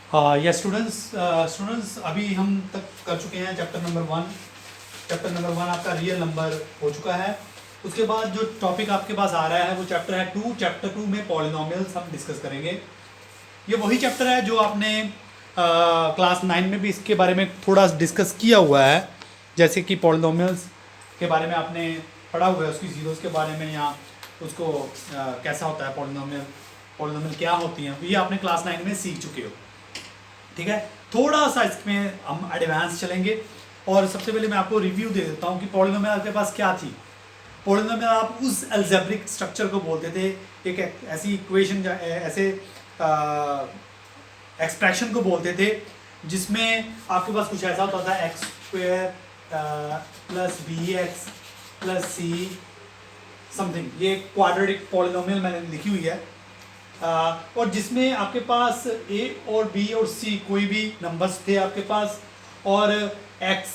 Yes students अभी हम तक कर चुके हैं चैप्टर नंबर 1। चैप्टर नंबर 1 आपका रियल नंबर हो चुका है। उसके बाद जो टॉपिक आपके पास आ रहा है वो चैप्टर है 2। चैप्टर 2 में पॉलिनोमियल्स हम डिस्कस करेंगे। ये वही चैप्टर है जो आपने क्लास 9 में भी इसके बारे में थोड़ा डिस्कस किया हुआ है, जैसे कि पॉलिनोमियल्स के बारे में आपने पढ़ा हुआ है, उसकी जीरोस के बारे में, या उसको कैसा होता है पॉलिनोमियल क्या होती हैं, ये आपने क्लास 9 में सीख चुके हो। ठीक है, थोड़ा सा इसमें हम एडवांस चलेंगे। और सबसे पहले मैं आपको रिव्यू दे देता हूँ कि पॉलिनोमियल आपके पास क्या थी। पॉलिनोमियल आप उस अलजेब्रिक स्ट्रक्चर को बोलते थे, एक ऐसी इक्वेशन, ऐसे एक्सप्रेशन को बोलते थे जिसमें आपके पास कुछ ऐसा होता था, x square plus b x plus c something. ये क्वाड्रेटिक पॉलिनोमियल मैंने लिखी हुई है। और जिसमें आपके पास ए और बी और सी कोई भी नंबर्स थे आपके पास, और एक्स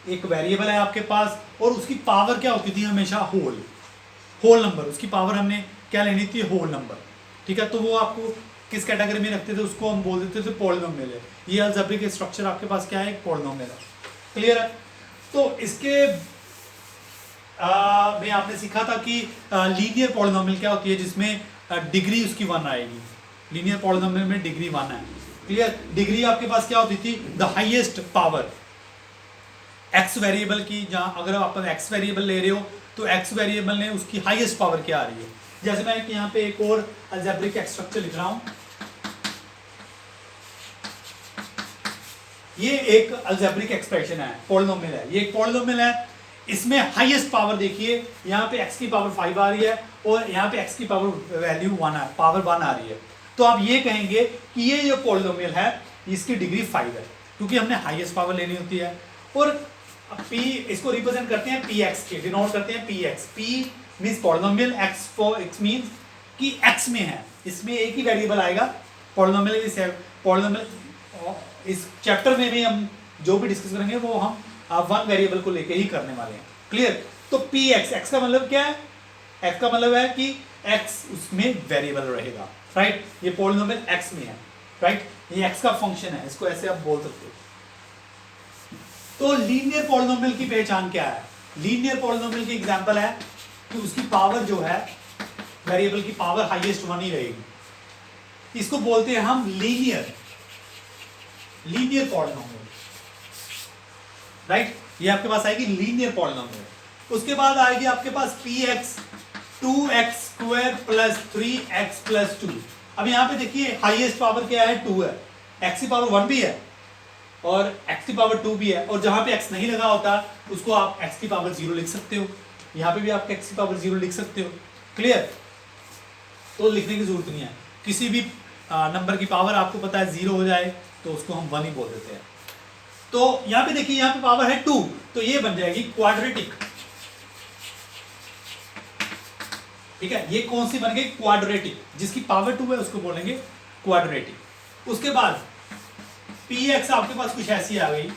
एक वेरिएबल है आपके पास, और उसकी पावर क्या होती थी हमेशा होल नंबर। उसकी पावर हमने क्या लेनी थी, होल नंबर। ठीक है, तो वो आपको किस कैटेगरी में रखते थे, उसको हम बोल देते थे पॉलिनोमियल है। ये अलजेब्रिक स्ट्रक्चर आपके पास क्या है, पॉलिनोमियल है। क्लियर है? तो इसके में आपने सीखा था कि लीनियर पॉलिनोमियल क्या होती है, जिसमें डिग्री उसकी 1 आएगी। लीनियर पॉलिनोमियल में डिग्री 1 है। क्लियर? डिग्री आपके पास क्या होती थी, the highest power x variable की। जहां अगर आप एक्स वेरिएबल ले रहे हो तो एक्स वेरिएबल ने उसकी हाईएस्ट पावर क्या आ रही है। जैसे मैं यहाँ पे एक और अलजेब्रिक स्ट्रक्चर लिख रहा हूं। ये एक अलजेब्रिक एक्सप्रेशन है, पॉलिनोमियल है। ये एक पॉलिनोमियल है, इसमें हाईएस्ट पावर देखिए, यहाँ पे x की पावर 5 आ रही है और यहाँ पे x की पावर वैल्यू 1 है, पावर 1 आ रही है। तो आप ये कहेंगे कि ये जो पॉलिनोमियल है इसकी डिग्री 5 है, क्योंकि हमने हाईएस्ट पावर लेनी होती है। और p इसको रिप्रेजेंट करते हैं px के, डिनोट करते हैं px। p means polynomial, x for x means कि x में है, इसमें एक ही वेरिएबल आएगा। पॉलिनोमियल इस चैप्टर में भी हम जो भी डिस्कस करेंगे वो हम वन वेरिएबल को लेके ही करने वाले हैं। क्लियर? तो पी एक्स का मतलब क्या है, एक्स का मतलब है कि एक्स उसमें वेरिएबल रहेगा। राइट? ये पॉलिनोमियल एक्स में है। राइट? ये एक्स का फंक्शन है, इसको ऐसे आप बोल सकते हो। तो लीनियर पॉलिनोमियल की पहचान क्या है? लीनियर पॉलिनोमियल की एग्जांपल है कि उसकी पावर जो है, वेरिएबल की पावर हाईएस्ट 1 ही रहेगी। इसको बोलते हैं हम लीनियर पॉलिनोमियल। राइट? ये आपके पास आएगी लीनियर पॉलिनोमियल। उसके बाद आएगी आपके पास px 2x square plus 3x plus 2। अब यहां पे देखिए हाईएस्ट पावर क्या है, 2 है। x की पावर 1 भी है और x की पावर 2 भी है, और जहां पे x नहीं लगा होता उसको आप x की पावर 0 लिख सकते हो। यहां पे भी आप x की पावर 0 लिख सकते हो। क्लियर? तो लिखने की जरूरत नहीं है। किसी भी नंबर की पावर आपको पता है 0 हो जाए तो उसको हम 1 ही बोल देते हैं। तो यहां पे देखिए, यहां पे पावर है 2, तो ये बन जाएगी क्वाड्रेटिक। ठीक है, ये कौन सी बन गई, क्वाड्रेटिक। जिसकी पावर 2 है उसको बोलेंगे क्वाड्रेटिक। उसके बाद px आपके पास कुछ ऐसी आ गई।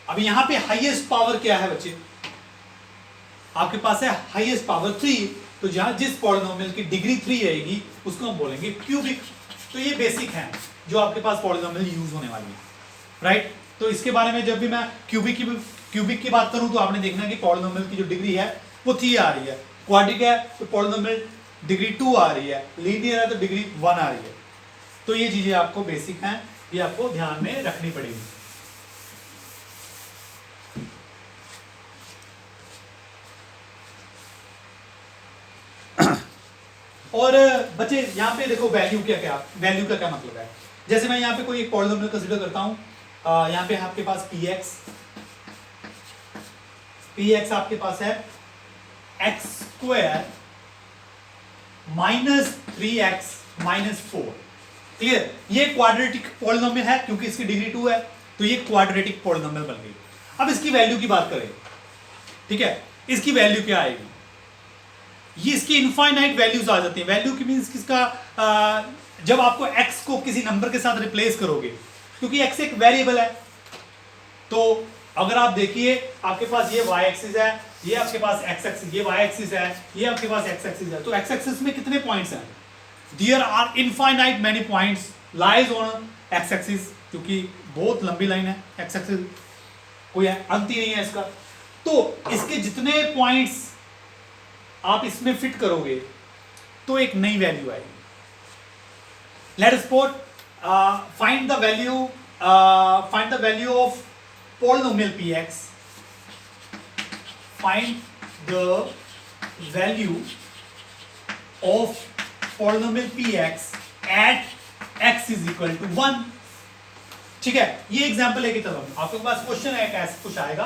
अब यहां पे हाईएस्ट पावर क्या है बच्चे, आपके पास है हाईएस्ट पावर 3। तो जहां जिस पॉलिनोमियल की डिग्री 3 रहेगी उसको हम बोलेंगे क्यूबिक। तो ये बेसिक है जो आपके पास पॉलिनोमियल यूज होने वाली है। राइट? तो इसके बारे में जब भी मैं क्यूबिक की बात करूं तो आपने देखना कि पॉलिनोमियल की जो डिग्री है वो 3 आ रही है। क्वाड्रिक है तो पॉलिनोमियल डिग्री 2 आ रही है। लीनियर है तो डिग्री 1 आ रही है। तो ये चीजें आपको बेसिक हैं, ये आपको ध्यान में रखनी पड़ेगी। और बच्चे यहाँ पे देखो वैल्यू का क्या मतलब है। जैसे मैं यहाँ पे कोई एक पॉलिनोमियल कंसीडर करता हूँ, यहाँ पे आपके पास px आपके पास है x square minus 3x minus 4। Clear? ये क्वाड्रेटिक पॉलिनोमियल है क्योंकि इसकी डिग्री 2 है, तो ये क्वाड्रेटिक पॉलिनोमियल बन गई। अब इसकी वैल्यू की बात करें, ठीक है, इसकी वैल्यू क्या आएगी, ये इसकी इनफाइनाइट वैल्यूज आ जाती हैं। वैल्यू की मींस किसका, जब आपको x को किसी नंबर के साथ रिप्लेस करोगे, क्योंकि x एक वेरिएबल है। तो अगर आप देखिए आपके पास ये y एक्सिस है ये आपके पास एक्स एक्सिस, ये वाई एक्सिस है, ये आपके पास एक्स एक्सिस है। तो एक्स एक्सिस में कितने पॉइंट्स हैं? There are infinite many points lies on x axis, क्योंकि बहुत लंबी लाइन है एक्स एक्सिस, कोई अंत ही नहीं है इसका। तो इसके जितने पॉइंट्स आप इसमें फिट करोगे तो एक नई वैल्यू आएगी। Let us suppose find the value of polynomial px, find the value of polynomial px at x is equal to 1। ठीक है, ये एग्जांपल लेके चलो, आपके पास क्वेश्चन है, कैसे कुछ आएगा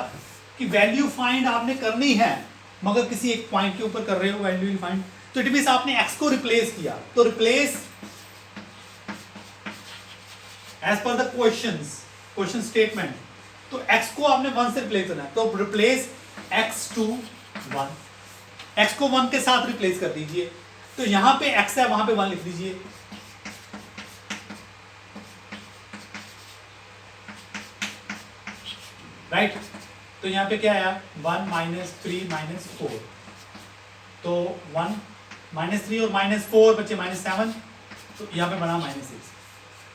कि वैल्यू फाइंड आपने करनी है मगर किसी एक पॉइंट के ऊपर कर रहे हो वैल्यू फाइंड, तो इट मींस आपने x को रिप्लेस किया। तो रिप्लेस एज पर द क्वेश्चन स्टेटमेंट, तो x को आपने 1 से रिप्लेस करना है, तो रिप्लेस x टू 1, x को 1 के साथ रिप्लेस कर दीजिए। तो यहां पे x है, वहां पे 1 लिख दीजिए। राइट, तो यहां पे क्या आया 1 -3 -4, तो 1 -3 और -4 बच्चे -7, तो यहां पे बना -6।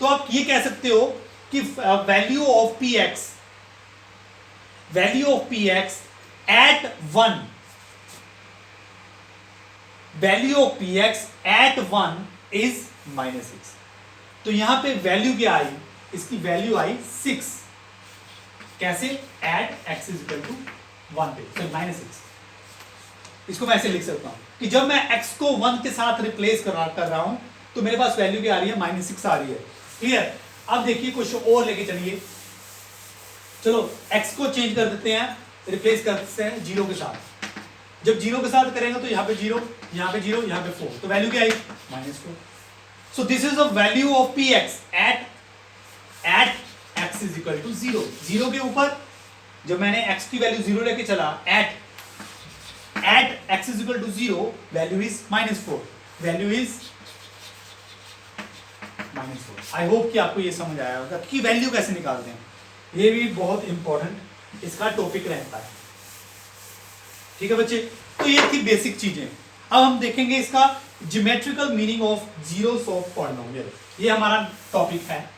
तो आप ये कह सकते हो कि value of px at 1, value of px at 1 is -6। तो यहां पे वैल्यू क्या आई, इसकी वैल्यू आई 6। कैसे? at x is equal to 1 पे, तो -6। इसको मैं ऐसे लिख सकता हूं कि जब मैं x को 1 के साथ रिप्लेस कर रहा हूं तो मेरे पास वैल्यू क्या आ रही है, -6 आ रही है। क्लियर? अब देखिए कुछ और लेके चलिए, चलो x को चेंज कर देते हैं, रिप्लेस करते हैं 0 के साथ। जब 0 के साथ करेंगे तो यहाँ पे 0, यहाँ पे 0, यहाँ पे 4, तो वैल्यू क्या आई, -4। So this is the value of px at x is equal to 0। 0 के ऊपर जब मैंने x की वैल्यू 0 लेके चला, at x is equal to 0, value is -4, value is -4। I hope कि आपको ये समझ आया होगा कि वैल्यू कैसे निकालते हैं, ये भी बहुत इंपॉर्टेंट इसका टॉपिक रहता है। ठीक है बच्चे, तो ये थी बेसिक चीजें। अब हम देखेंगे इसका geometrical meaning of zeros of polynomial, ये हमारा टॉपिक है।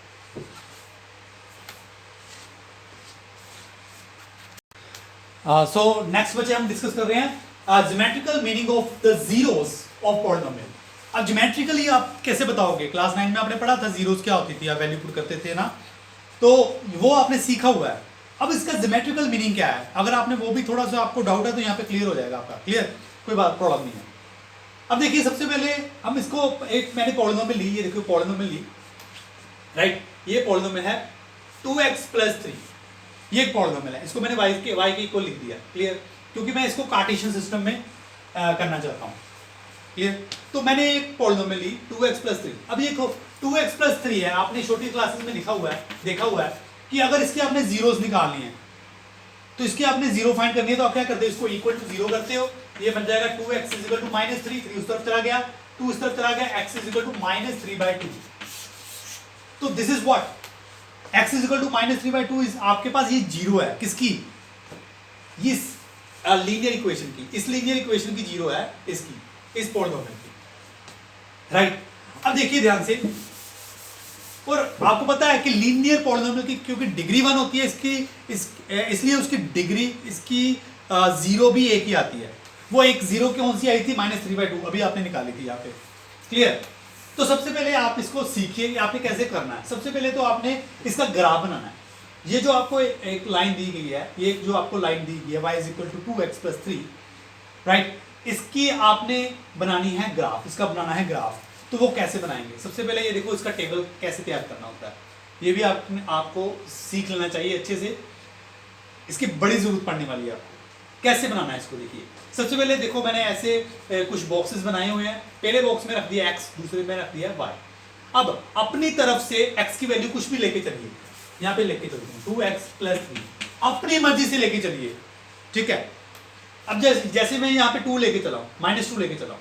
सो नेक्स्ट बच्चे हम डिस्कस कर रहे हैं geometrical meaning of the zeros of polynomial. अब ज्योमेट्रिकली आप कैसे बताओगे, क्लास 9 में आपने पढ़ा था जीरोस क्या होती थी, आप वैल्यू पुट करते थे ना, तो वो आपने सीखा हुआ है। अब इसका ज्योमेट्रिकल मीनिंग क्या है, अगर आपने वो भी थोड़ा सा आपको डाउट है तो यहाँ पे क्लियर हो जाएगा आपका। क्लियर, कोई बात प्रॉब्लम नहीं है। अब देखिए सबसे पहले हम इसको एक मैंने पॉलिनोमियल ली, ये देखो पॉलिनोमियल ली, राइट, ये पॉलिनोमियल है 2x + 3, ये एक पॉलिनोमियल है, इसको मैंने y के इक्वल लिख दिया। क्लियर, क्योंकि मैं इसको कार्टेशियन सिस्टम में करना चाहता हूँ। क्लियर, तो मैंने एक पॉलिनोमियल ली 2x + 3। अब ये 2x + 3 है, आपने छोटी क्लासेस में लिखा हुआ है, देखा हुआ है कि अगर इसके आपने जीरोस निकालनी है तो इसकी आपने जीरो फाइंड करनी है, तो आप क्या करते हो, इसको इक्वल टू 0 करते हो, ये बन जाएगा 2x = -3, 3 उस तरफ चला गया, 2 इस तरफ चला गया, x = -3/2। तो this is what x = -3/2 is आपके पास ये जीरो है, किसकी, इस लीनियर इक्वेशन की, इस लीनियर इक्वेशन की जीरो है, इसकी, इस पॉलिनोमियल की। राइट, अब देखिए ध्यान से, और आपको पता है कि लीनियर पॉलिनोमियल की क्योंकि डिग्री 1 होती है इसकी, इसलिए उसकी डिग्री इसकी 0 भी एक ही आती है। वो एक 0 कौन सी आई थी, -3/2, अभी आपने निकाली थी यहाँ पे। क्लियर, तो सबसे पहले आप इसको सीखिए आपने कैसे करना है। सबसे पहले तो आपने इसका ग्राफ बनाना है। ये जो आपको एक लाइन दी गई है, ये जो आपको लाइन दी गई है y = 2x + 3, राइट, इसकी आपने बनानी है ग्राफ, इसका बनाना है ग्राफ। तो वो कैसे बनाएंगे, सबसे पहले ये देखो इसका टेबल कैसे तैयार करना होता है, ये भी आपको सीख लेना चाहिए अच्छे से, इसकी बड़ी जरूरत पड़ने वाली है आपको। कैसे बनाना है इसको देखिए, सबसे पहले देखो मैंने ऐसे कुछ बॉक्सेस बनाए हुए हैं, पहले बॉक्स में रख दिया x, दूसरे में रख दिया y। अब अपनी तरफ से x की वैल्यू कुछ भी लेके चलिए, यहाँ पे लेके चलते हैं 2x + 3, अपनी मर्जी से लेके चलिए। ठीक है, अब जैसे मैं यहाँ पे 2 लेके चलाऊं, -2 लेके चलाऊं,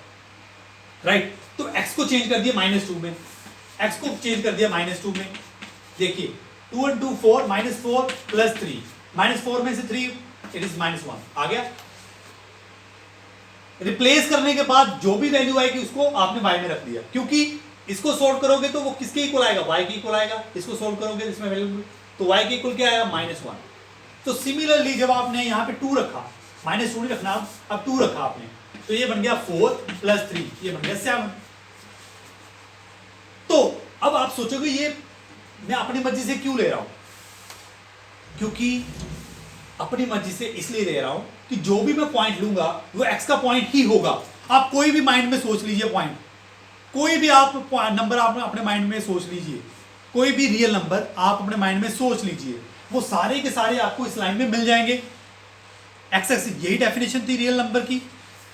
राइट, तो x को चेंज कर दिया -2 में, x को चेंज कर दिया -2 में। देखिए 2 × 2 4, -4 + 3, -4 में से 3 इट इज -1 आ गया। रिप्लेस करने के बाद जो भी वैल्यू आएगी उसको आपने y में रख दिया, क्योंकि इसको सोल्व करोगे तो वो किसके इक्वल आएगा, y के इक्वल आएगा। इसको सोल्व करोगे इसमें वैल्यू तो y के इक्वल क्या आएगा, -1। तो सिमिलरली जब आपने यहाँ पे 2 रखा, -2 नहीं रखना अब 2 रखा आपने, तो ये बन गया 4 + 3, ये बन गया 7। तो अब आप सोचोगे ये मैं अपनी मर्जी से क्यों ले रहा हूं, क्योंकि अपनी मर्जी से इसलिए ले रहा हूं कि जो भी मैं पॉइंट लूंगा वो x का पॉइंट ही होगा। आप कोई भी माइंड में सोच लीजिए पॉइंट, कोई भी आप नंबर आप अपने माइंड में सोच लीजिए, कोई भी रियल नंबर आप अपने माइंड में सोच लीजिए, वो सारे के सारे आपको इस लाइन में मिल जाएंगे। एक्स एक्सिस, यही डेफिनेशन थी रियल नंबर की,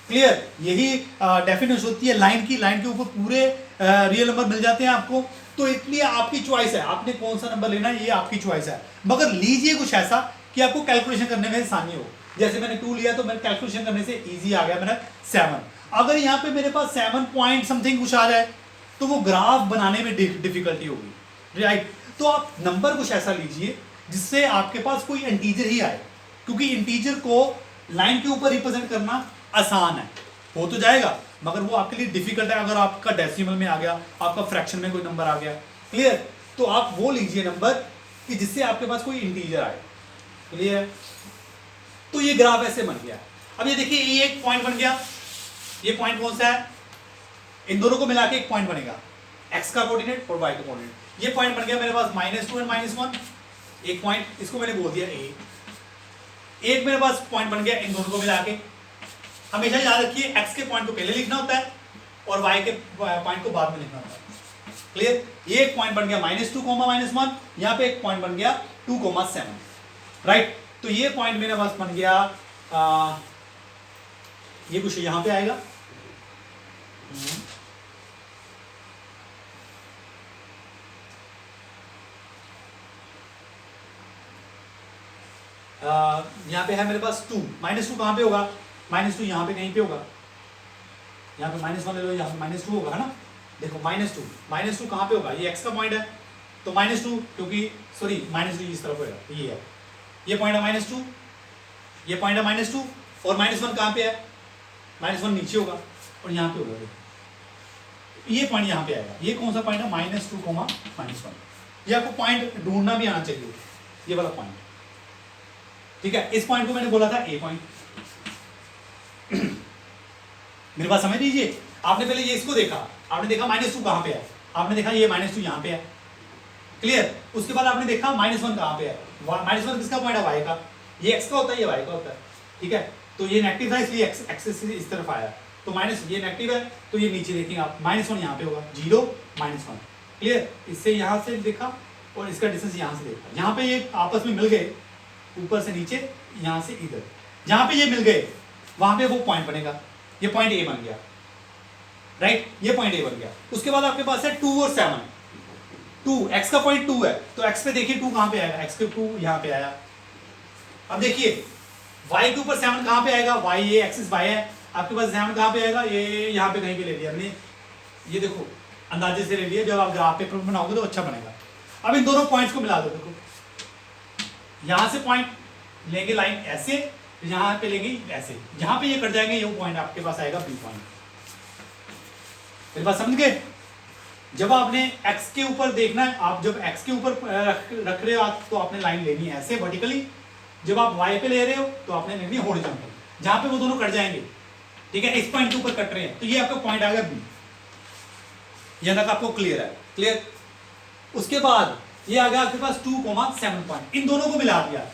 क्लियर, यही डेफिनेशन होती है लाइन की। लाइन के ऊपर पूरे रियल नंबर मिल जाते हैं आपको। तो इसलिए आपकी चॉइस है, आपने कौन सा नंबर लेना है ये आपकी चॉइस है। मगर लीजिए कुछ ऐसा कि आपको कैलकुलेशन करने में आसानी हो। जैसे मैंने 2 लिया तो मैंने कैलकुलेशन करने से इजी आ गया मेरा 7। अगर यहाँ पे मेरे पास 7 पॉइंट समथिंग कुछ आ जाए तो वो ग्राफ बनाने में डिफिकल्टी होगी, राइट। तो आप नंबर कुछ ऐसा लीजिए जिससे आपके पास कोई इंटीजर ही आए, क्योंकि इंटीजर को लाइन के ऊपर रिप्रेजेंट करना आसान है, हो तो जाएगा, मगर वो आपके लिए डिफिकल्ट है। अगर आपका डेसिमल में आ गया, आपका फ्रैक्शन में कोई नंबर आ गया, क्लियर, तो आप वो लीजिए नंबर कि जिससे आपके पास कोई इंटीजर आए, क्लियर। तो ये ग्राफ ऐसे बन गया। अब ये देखिए ये एक पॉइंट बन गया, ये पॉइंट कौन सा है, इन दोनों को मिला के एक पॉइंट बनेगा, x का कोऑर्डिनेट और y का कोऑर्डिनेट। ये पॉइंट बन गया मेरे पास -2 और -1, एक पॉइंट, इसको मैंने बोल दिया a। एक मेरे पास पॉइंट बन गया इन दोनों को मिला के। हमेशा याद रखिए x के पॉइंट को पहले लिखना होता है और y के पॉइंट को बाद में लिखना होता है, क्लियर। ये एक पॉइंट बन गया -2, -1, यहाँ पे एक पॉइंट बन गया 2, 7, राइट। तो ये पॉइंट मेरे पास बन गया ये कुछ यहां पे आएगा, यहाँ पे है मेरे पास 2, -2 कहाँ पे होगा, -2 यहाँ पे कहीं पे होगा, यहाँ पे -1 ले लो, यहाँ पे -2 होगा, है ना। देखो -2 कहाँ पे होगा, ये x का पॉइंट है, तो -2 क्योंकि सॉरी -2 इस तरफ होगा, ये है, ये पॉइंट है -2, ये पॉइंट है -2 और -1 कहाँ पे है, -1 नीचे होगा और यहाँ पे होगा, ये पॉइंट यहाँ पे आएगा। ये कौन सा पॉइंट है, -2, -1। ये आपको पॉइंट ढूंढना भी आना चाहिए, ये वाला पॉइंट, ठीक है। इस पॉइंट को मैंने बोला था ए पॉइंट। मेरे पास समझ लीजिए, आपने पहले ये इसको देखा, आपने देखा -2 कहाँ पे है, आपने देखा ये -2 यहाँ पे है, क्लियर। उसके बाद आपने देखा -1 कहाँ पे है, -1 किसका पॉइंट है, y का, ये x का होता है, ये y का होता है, ठीक है। तो ये नेगेटिव था इसलिए एक्सेस इस तरफ आया, तो माइनस, ये नेगेटिव है तो ये नीचे देखेंगे आप, -1 यहाँ पे होगा, 0, -1, क्लियर। इससे यहाँ से देखा और इसका डिस्टेंस यहाँ से देखा, यहाँ पे ये आपस में मिल गए, ऊपर से नीचे, यहाँ से इधर, जहाँ पे ये मिल गए वहां पे वो पॉइंट बनेगा, ये पॉइंट ए बन गया, राइट, ये पॉइंट ए बन गया। उसके बाद आपके पास है 2 और 7, 2 x का पॉइंट 2 है, तो x पे देखिए 2 कहाँ पे आएगा, x पे 2 यहाँ पे आया। अब देखिए y के ऊपर 7 कहाँ पे आएगा, y, ये एक्सिस y है, आपके पास 7 कहाँ पे आएगा, ये यहाँ पे कहीं पे ले लिया हमने, ये देखो अंदाजे से ले लिया, जब आप ग्राफ पेपर बनाओगे तो अच्छा बनेगा। अब इन दोनों पॉइंट्स को मिला दो, देखो यहाँ से पॉइंट लेंगे लाइन ऐसे, यहाँ पे लेंगे ऐसे, जहाँ पे ये कट जाएंगे ये पॉइंट आपके पास आएगा बी पॉइंट। मेरे पास समझ गए। जब आपने x के ऊपर देखना है, आप जब x के ऊपर रख रहे हो आप, तो आपने लाइन लेनी है ऐसे वर्टिकली, जब आप y पे ले रहे हो तो आपने लेनी है हॉरिजॉन्टल, जहाँ पे वो दोनों कट जाएंगे, ठीक है। इस पॉइंट के ऊपर कट रहे हैं तो ये आपका पॉइंट आएगा बी, यहाँ तक आपको क्लियर है, क्लियर। उसके बाद ये आ गया आपके पास 2, 7 पॉइंट, इन दोनों को मिला दिया।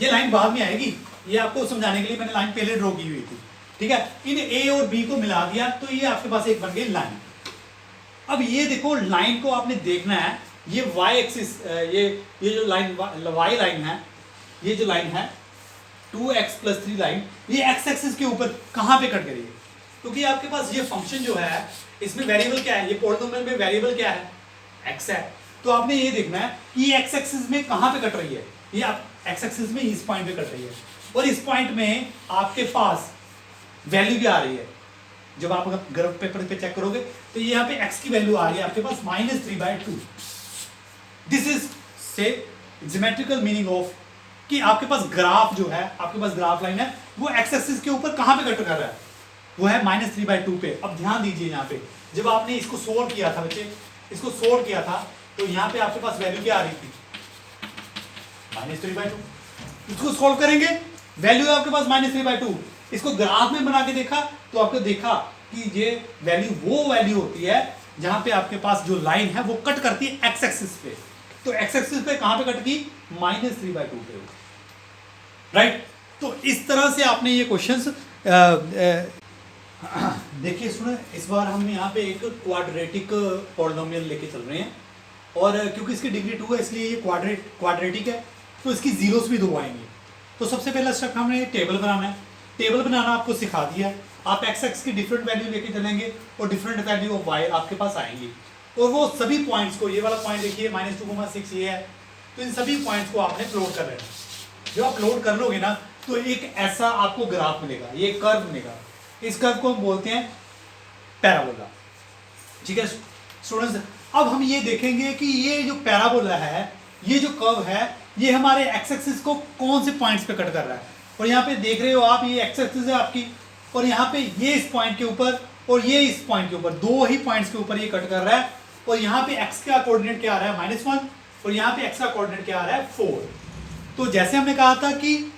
ये लाइन बाद में आएगी, ये आपको समझाने के लिए मैंने लाइन पहले ड्रॉ की हुई थी, ठीक है। इन ए और बी को मिला दिया तो ये आपके पास एक बन गई लाइन। अब ये देखो लाइन को आपने देखना है, ये y एक्सिस, ये जो लाइन y लाइन है, ये जो लाइन है 2x + 3 लाइन, ये x एक्सिस के ऊपर कहाँ पे कट करेगी, क्योंकि आपके पास ये फंक्शन जो है इसमें वेरिएबल क्या है, ये पॉलिनोमियल में वेरिएबल क्या है, x है। तो आपने ये देखना है कि ये x एक्सिस में कहाँ पे कट रही है, ये आप x एक्सिस में इस पॉइंट पे कट रही है, और इस पॉइंट में आपके पास वैल्यू क्या आ रही है। जब आप ग्राफ पेपर पे चेक करोगे तो ये यहाँ पे x की वैल्यू आ रही है आपके पास -3/2। दिस इज से ज्योमेट्रिकल मीनिंग ऑफ कि आपके पास ग्राफ जो है, आपके पास ग्राफ लाइन है वो एक्स एक्सिस के ऊपर कहाँ पे कट कर रहा है, वो है -3/2 पे। अब ध्यान दीजिए यहाँ पे जब आपने इसको सोल्व किया था बच्चे, इसको सोल्व किया था तो यहाँ पे आपके पास वैल्यू क्या आ रही थी, -3/2। इसको सोल्व करेंगे, वैल्यू है आपके पास -3/2। इसको ग्राफ में बना के देखा तो आपको देखा कि ये वैल्यू वो वैल्यू होती है जहां पे आपके पास जो लाइन है वो कट करती है एक्स एक्सिस पे। तो एक्स एक्सिस पे कहां पे कट की, -3/2 पे, राइट। तो इस तरह से आपने ये क्वेश्चंस देखिए सुनो, इस बार हम यहाँ पे एक क्वाड्रेटिक पॉलिनोमियल लेके चल रहे हैं, और क्योंकि इसकी डिग्री 2 है इसलिए ये क्वाड्रेटिक है, तो इसकी जीरोस भी 2 आएंगे। तो सबसे पहला स्टेप हमने टेबल बनाना है। टेबल बनाना आपको सिखा दिया है। आप एक्स एक्स की डिफरेंट वैल्यू लेके चलेंगे और डिफरेंट वैल्यू ऑफ वाई आपके पास आएंगी, और वो सभी पॉइंट्स को, ये वाला पॉइंट देखिए -2,6 ये है, तो इन सभी पॉइंट्स को आपने प्लॉट कर लेना। जब आप प्लॉट कर लोगे ना तो एक ऐसा आपको ग्राफ मिलेगा, ये कर्व मिलेगा। इस कर्व को हम बोलते हैं पैराबोला, ठीक है स्टूडेंट्स। अब हम ये देखेंगे कि ये जो पैराबोला है, ये जो कर्व है, ये हमारे एक्स एक्सिस को कौन से पॉइंट्स पे कट कर रहा है। और यहाँ पे देख रहे हो आप, ये एक्स एक्सिस है आपकी, और यहाँ पे ये इस पॉइंट के ऊपर और ये इस पॉइंट के ऊपर, 2 ही पॉइंट्स के ऊपर ये कट कर रहा है। और यहाँ पे एक्स का कोऑर्डिनेट क्या आ रहा है, -1, और यहाँ पे एक्स का कोऑर्डिनेट क्या आ रहा है, 4। तो जैसे हमने कहा था कि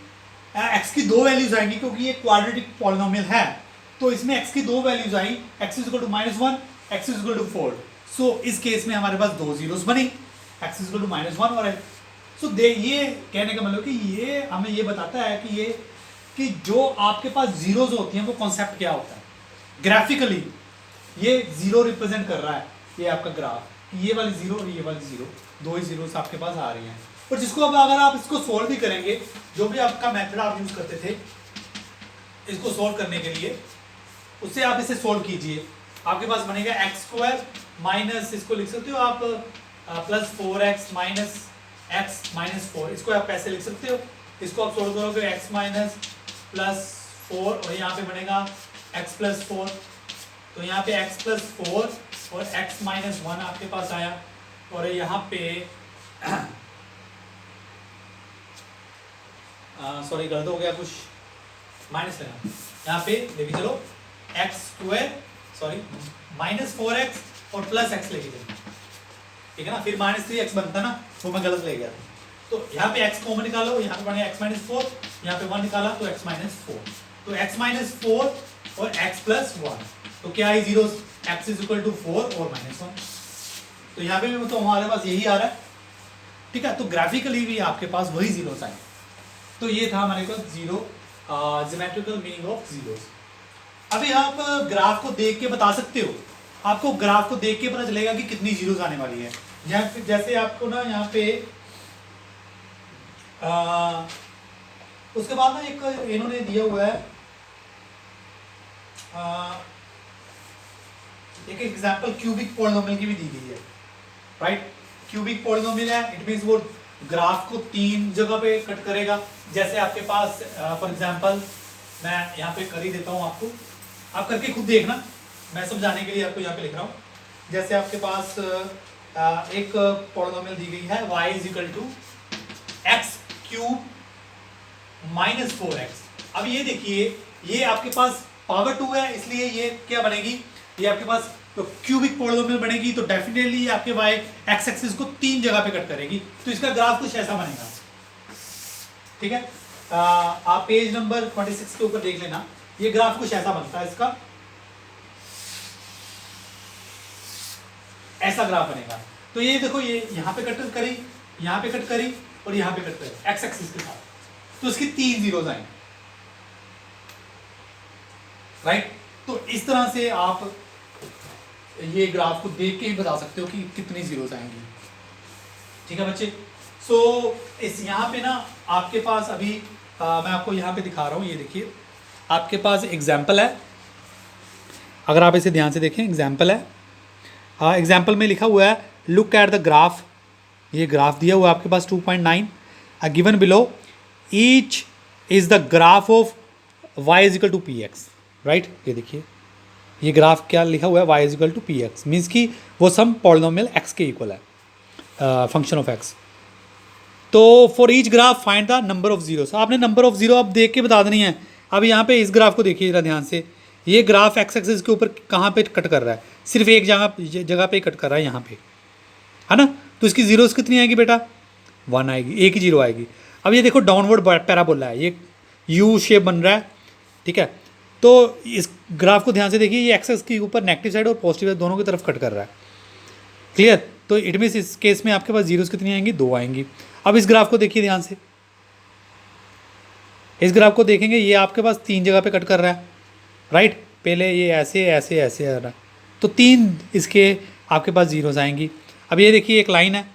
एक्स की 2 वैल्यूज आएंगी, क्योंकि ये क्वाड्रेटिक पॉलिनोमियल है, तो इसमें एक्स की 2 वैल्यूज आई, x = -1, x = 4। सो इस केस में हमारे पास 2 जीरोस बनी, x = -1 और सो ये कहने का मतलब कि ये हमें ये बताता है कि जो आपके पास जीरोस होती हैं वो कॉन्सेप्ट क्या होता है। ग्राफिकली ये जीरो रिप्रेजेंट कर रहा है, ये आपका ग्राफ, ये वाली जीरो और ये वाली जीरो, 2 ही जीरोस आपके पास आ रही हैं। और जिसको अब अगर आप इसको सोल्व भी करेंगे, जो भी आपका मेथड आप यूज करते थे इसको सोल्व करने के लिए, उससे आप इसे सोल्व कीजिए, आपके पास बनेगा x² माइनस, इसको लिख सकते हो आप +4x माइनस x -4, इसको आप कैसे लिख सकते हो, इसको आप सोल्व करोगे x -+4 और यहाँ पे बनेगा x +4, तो यहाँ पे x +4 और x -1 आपके पास आया, और यहाँ पे सॉरी गलत हो गया कुछ, माइनस लेना, यहाँ पे लेके चलो x² सॉरी -4x और +x लेके चलो, ठीक है ना, फिर -3x बनता ना, वो मैं गलत ले गया। तो यहाँ पे x कॉमन निकालो, यहाँ पे बनेगा x -4, यहाँ पे 1 निकाला तो x -4, तो x -4 और x +1, तो क्या है जीरोस, x = 4 और -1, तो यहाँ पे भी तो हमारे पास यही आ रहा है, ठीक है। तो ग्राफिकली भी आपके पास वही जीरोस आए। तो ये था हमारे पास zero, geometrical meaning of zeros. अभी आप ग्राफ को देख के बता सकते हो, आपको ग्राफ को देख के पता चलेगा कि कितनी जीरोस आने वाली है। जैसे आपको ना यहाँ पे उसके बाद ना एक इन्होंने दिया हुआ है, एक एग्जांपल क्यूबिक पॉलिनोमियल की भी दी गई है, राइट। क्यूबिक पॉलिनोमियल है, इट मींस वो ग्राफ को 3 जगह पे कट करेगा। जैसे आपके पास फॉर एग्जांपल मैं यहाँ पे कर ही देता हूँ आपको, आप करके खुद देखना, मैं समझाने के लिए आपको यहाँ पे लिख रहा हूँ। जैसे आपके पास एक पॉलिनोमियल दी गई है y = x³ -4x। अब ये देखिए, ये आपके पास पावर 2 है, इसलिए ये क्या बनेगी, ये आपके पास तो क्यूबिक पॉलिनोमियल बनेगी, तो डेफिनेटली ये आपके y x एक्सिस को 3 जगह पे कट करेगी, तो इसका ग्राफ कुछ ऐसा बनेगा, ठीक है। आप पेज नंबर 26 के ऊपर देख लेना, ये ग्राफ कुछ ऐसा बनता है, इसका ऐसा ग्राफ बनेगा। तो ये देखो, ये यहाँ पे कट करी, यहाँ पे कट करी और यहाँ पे कट करी एक्स एक्सिस के साथ, तो इसकी 3 जीरोस आएंगे, राइट। तो इस तरह से आप ये ग्राफ को देख के ही बता सकते हो कि कितनी जीरोस आएंगी, ठीक है बच्चे। सो इस यहाँ पे ना आपके पास अभी मैं आपको यहाँ पे दिखा रहा हूँ, ये देखिए आपके पास एग्जाम्पल है, अगर आप इसे ध्यान से देखें, एग्जाम्पल है, एग्जाम्पल में लिखा हुआ है लुक एट द ग्राफ, ये ग्राफ दिया हुआ है आपके पास 2.9 given below, each is the graph of y = px, right. ये देखिए ये ग्राफ क्या लिखा हुआ है, y = px, मीन्स कि वो सम पॉलिनोमियल x के इक्वल है, फंक्शन ऑफ x। तो for each graph find the number of zeros, आपने नंबर ऑफ जीरो आप देख के बता देनी है अब यहाँ पे इस ग्राफ को देखिए जरा ध्यान से, ये ग्राफ एक्स एक्सिस के ऊपर कहाँ पे कट कर रहा है, सिर्फ एक जगह पे कट कर रहा है, यहाँ पे, है ना। तो इसकी जीरोस कितनी आएगी बेटा, 1 आएगी, एक ही जीरो आएगी। अब ये देखो डाउनवर्ड पैराबोला है, ये यू शेप बन रहा है, ठीक है। तो इस ग्राफ को ध्यान से देखिए, ये एक्सेस के ऊपर नेगेटिव साइड और पॉजिटिव साइड दोनों की तरफ कट कर रहा है, क्लियर। तो इट मीन्स इस केस में आपके पास जीरोस कितनी आएंगी, 2 आएंगी। अब इस ग्राफ को देखिए ध्यान से, इस ग्राफ को देखेंगे, ये आपके पास 3 जगह पे कट कर रहा है, राइट। पहले ये ऐसे ऐसे ऐसे आ रहा है, तो 3 इसके आपके पास जीरोस आएंगी। अब ये देखिए एक लाइन है,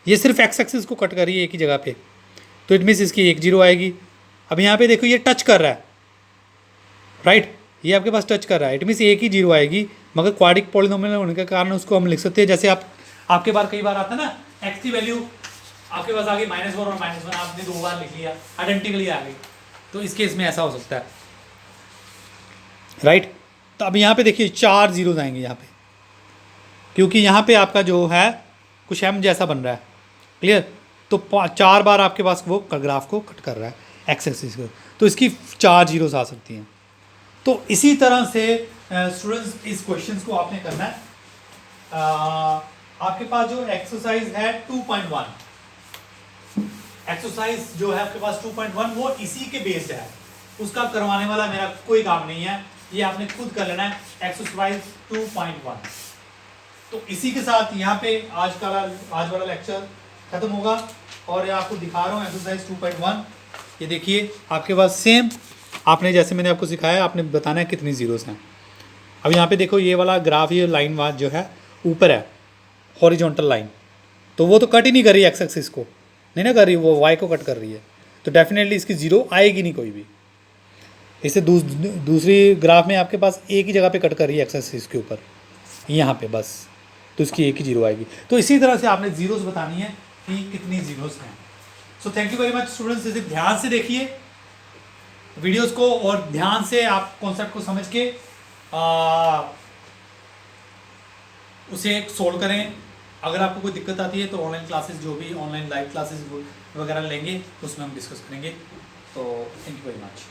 ये सिर्फ एक्स एक्सिस को कट कर रही है एक ही जगह पे, तो इट मीन्स इसकी 1 जीरो आएगी। अब यहाँ पे देखो ये टच कर रहा है, राइट, ये आपके पास टच कर रहा है, इट मीन्स एक ही जीरो आएगी। मगर क्वाड्रिक पॉलिनोमियल होने के कारण उसको हम लिख सकते हैं, जैसे आपके बार कई बार आता है ना, एक्स की वैल्यू आपके पास आ गई -1 और -1, आपने 2 बार लिख लिया, आइडेंटिकली आ गई, तो इस केस में ऐसा हो सकता है, राइट। तो अब यहाँ पे देखिए 4 जीरोज आएंगे यहाँ पे, क्योंकि यहाँ पे आपका जो है कुछ एम जैसा बन रहा है, क्लियर। तो 4 बार आपके पास वो ग्राफ को कट कर रहा है एक्स एक्सिस को, तो इसकी 4 जीरोस आ सकती हैं। तो इसी तरह से स्टूडेंट्स इस क्वेश्चंस को आपने करना है। आपके पास जो एक्सरसाइज है 2.1, एक्सरसाइज जो है आपके पास 2.1 वो इसी के बेस्ड है, उसका करवाने वाला मेरा कोई काम नहीं है, ये आपने खुद कर लेना है, एक्सरसाइज 2.1। तो इसी के साथ यहाँ पे आज वाला लेक्चर खत्म होगा, और ये आपको दिखा रहा हूँ एक्सरसाइज 2.1। ये देखिए आपके पास सेम आपने जैसे मैंने आपको सिखाया, आपने बताना है कितनी जीरोस हैं। अब यहाँ पे देखो ये वाला ग्राफ, ये लाइन वार जो है ऊपर है, हॉरिजॉन्टल लाइन, तो वो तो कट ही नहीं कर रही एक्स एक्सिस को, नहीं ना कर रही, वो वाई को कट कर रही है, तो डेफिनेटली इसकी जीरो आएगी नहीं कोई भी। इसे दूसरी ग्राफ में आपके पास एक ही जगह पे कट कर रही है एक्स एक्सिस के ऊपर, यहाँ पे बस, तो इसकी एक ही जीरो आएगी। तो इसी तरह से आपने जीरोस बतानी है कि कितनी जीरोस हैं। So thank you very much students, इसे ध्यान से देखिए वीडियोस को, और ध्यान से आप कॉन्सेप्ट को समझ के उसे सोल्व करें। अगर आपको कोई दिक्कत आती है तो ऑनलाइन क्लासेस, जो भी ऑनलाइन लाइव क्लासेस वगैरह लेंगे उसमें हम डिस्कस करेंगे। तो थैंक यू वेरी मच।